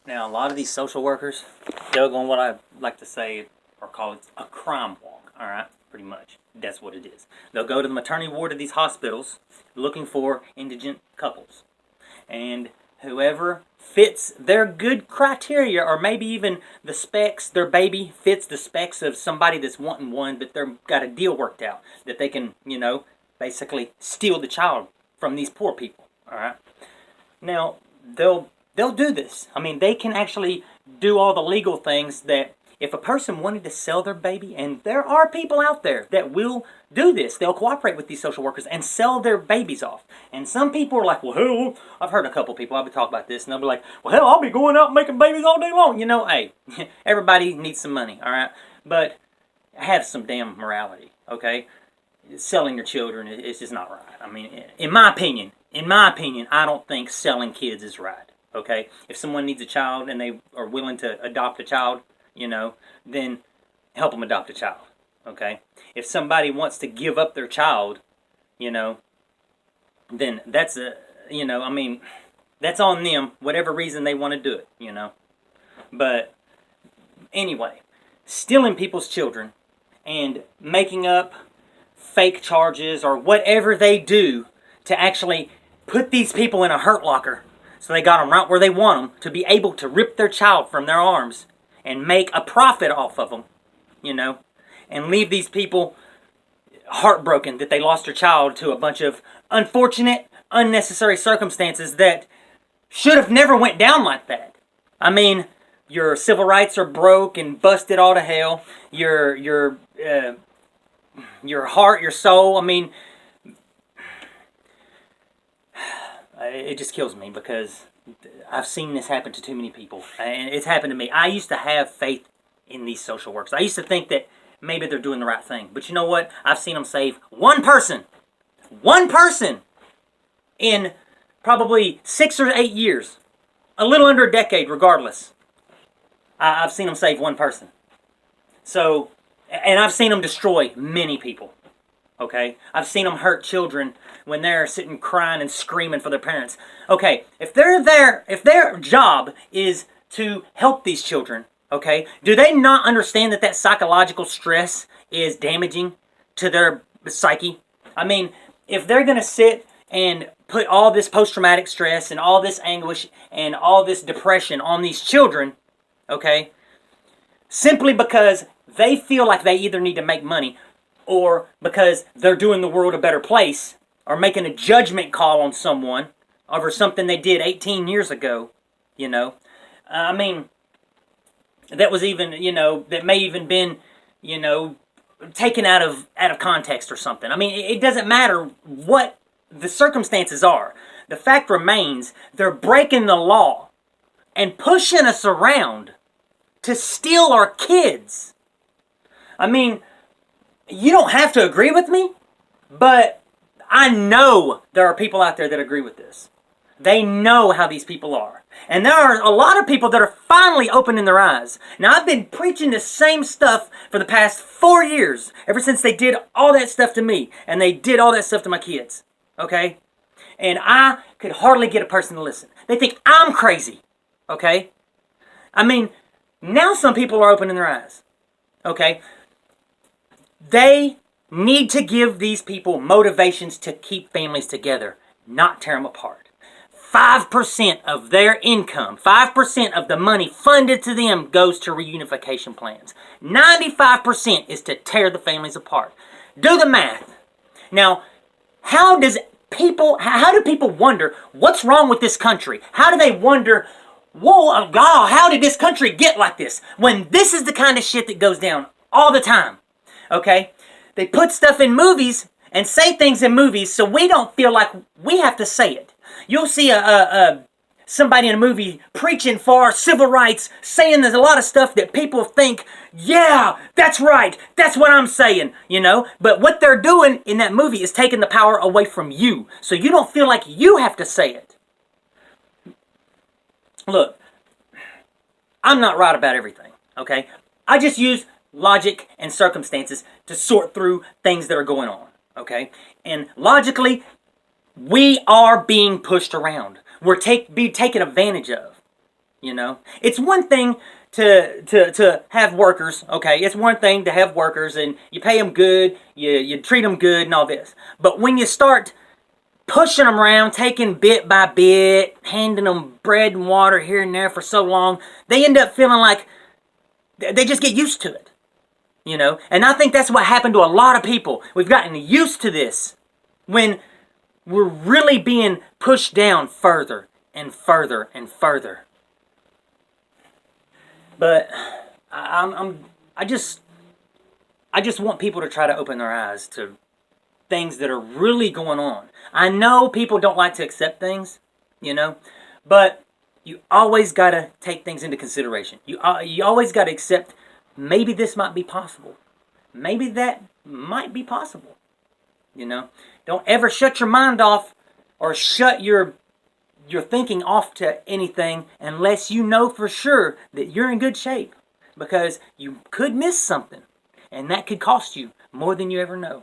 Now, a lot of these social workers, they'll go on what I like to say or call it a crime walk, all right? Pretty much. That's what it is. They'll go to the maternity ward of these hospitals looking for indigent couples. And whoever fits their good criteria, or maybe even the specs, their baby fits the specs of somebody that's wanting one, that they've got a deal worked out, that they can, basically steal the child from these poor people, all right? Now, they'll do this. I mean, they can actually do all the legal things that if a person wanted to sell their baby, and there are people out there that will do this, they'll cooperate with these social workers and sell their babies off. And some people are like, well, hell, I've heard a couple people, I've been talking about this, and they'll be like, well, hell, I'll be going out and making babies all day long. Hey, everybody needs some money, all right? But have some damn morality, okay? Selling your children is just not right. I mean, in my opinion, I don't think selling kids is right, okay? If someone needs a child and they are willing to adopt a child, then help them adopt a child, okay? If somebody wants to give up their child, then that's that's on them, whatever reason they want to do it, But anyway, stealing people's children and making up fake charges or whatever they do to actually put these people in a hurt locker so they got them right where they want them to be able to rip their child from their arms and make a profit off of them, and leave these people heartbroken that they lost their child to a bunch of unfortunate, unnecessary circumstances that should have never went down like that. I mean, your civil rights are broke and busted all to hell. Your heart, your soul, I mean, it just kills me because I've seen this happen to too many people, and it's happened to me. I used to have faith in these social workers. I used to think that maybe they're doing the right thing. But you know what? I've seen them save one person in probably 6 or 8 years, a little under a decade regardless. I've seen them save one person. So, and I've seen them destroy many people. Okay? I've seen them hurt children when they're sitting crying and screaming for their parents. Okay, if their job is to help these children, okay, do they not understand that psychological stress is damaging to their psyche? I mean, if they're going to sit and put all this post-traumatic stress and all this anguish and all this depression on these children, okay, simply because they feel like they either need to make money or because they're doing the world a better place, or making a judgment call on someone over something they did 18 years ago, I mean, that was even, that may even been, taken out of context or something. I mean, it doesn't matter what the circumstances are. The fact remains, they're breaking the law and pushing us around to steal our kids. I mean, you don't have to agree with me, but I know there are people out there that agree with this. They know how these people are. And there are a lot of people that are finally opening their eyes. Now, I've been preaching the same stuff for the past 4 years, ever since they did all that stuff to me, and they did all that stuff to my kids, okay? And I could hardly get a person to listen. They think I'm crazy, okay? I mean, now some people are opening their eyes, okay? They need to give these people motivations to keep families together, not tear them apart. 5% of their income, 5% of the money funded to them goes to reunification plans. 95% is to tear the families apart. Do the math. Now, how do people wonder what's wrong with this country? How do they wonder, whoa, God, how did this country get like this? When this is the kind of shit that goes down all the time. Okay? They put stuff in movies and say things in movies so we don't feel like we have to say it. You'll see somebody in a movie preaching for civil rights, saying there's a lot of stuff that people think, yeah, that's right, that's what I'm saying, But what they're doing in that movie is taking the power away from you, so you don't feel like you have to say it. Look, I'm not right about everything, okay? I just use logic and circumstances to sort through things that are going on, okay? And logically, we are being pushed around. We're being taken advantage of, You know, it's one thing to have workers. Okay, it's one thing to have workers, and you pay them good, you treat them good, and all this. But when you start pushing them around, taking bit by bit, handing them bread and water here and there for so long, they end up feeling like they just get used to it. You know, and I think that's what happened to a lot of people. We've gotten used to this when we're really being pushed down further and further and further. But I just want people to try to open their eyes to things that are really going on. I know people don't like to accept things, you know, but you always got to take things into consideration. You always got to accept maybe this might be possible. Maybe that might be possible. You know, don't ever shut your mind off or shut your thinking off to anything unless you know for sure that you're in good shape, because you could miss something and that could cost you more than you ever know.